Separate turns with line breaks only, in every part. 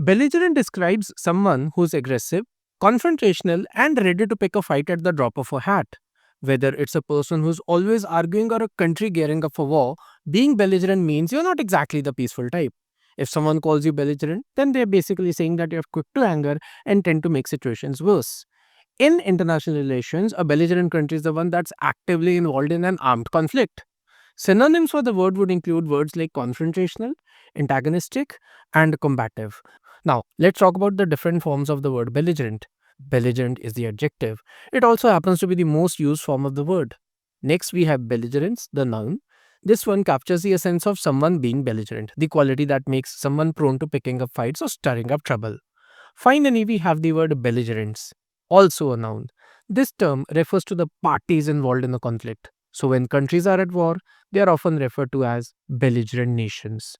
Belligerent describes someone who's aggressive, confrontational, and ready to pick a fight at the drop of a hat. Whether it's a person who's always arguing or a country gearing up for war, being belligerent means you're not exactly the peaceful type. If someone calls you belligerent, then they're basically saying that you're quick to anger and tend to make situations worse. In international relations, a belligerent country is the one that's actively involved in an armed conflict. Synonyms for the word would include words like confrontational, antagonistic, and combative. Now, let's talk about the different forms of the word belligerent. Belligerent is the adjective. It also happens to be the most used form of the word. Next, we have belligerence, the noun. This one captures the essence of someone being belligerent, the quality that makes someone prone to picking up fights or stirring up trouble. Finally, we have the word belligerents, also a noun. This term refers to the parties involved in a conflict. So, when countries are at war, they are often referred to as belligerent nations.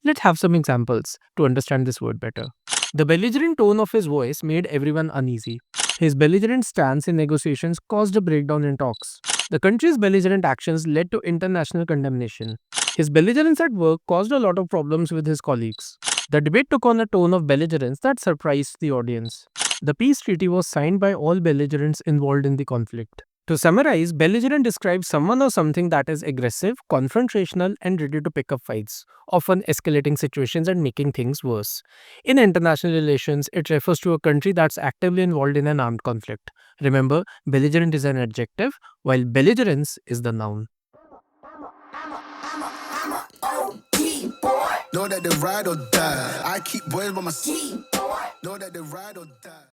Let's have some examples to understand this word better. The belligerent tone of his voice made everyone uneasy. His belligerent stance in negotiations caused a breakdown in talks. The country's belligerent actions led to international condemnation. His belligerence at work caused a lot of problems with his colleagues. The debate took on a tone of belligerence that surprised the audience. The peace treaty was signed by all belligerents involved in the conflict. To summarize, belligerent describes someone or something that is aggressive, confrontational, and ready to pick up fights, often escalating situations and making things worse. In international relations, it refers to a country that's actively involved in an armed conflict. Remember, belligerent is an adjective, while belligerence is the noun. Know that they ride or die. I keep boys by my side. Know that they ride or die.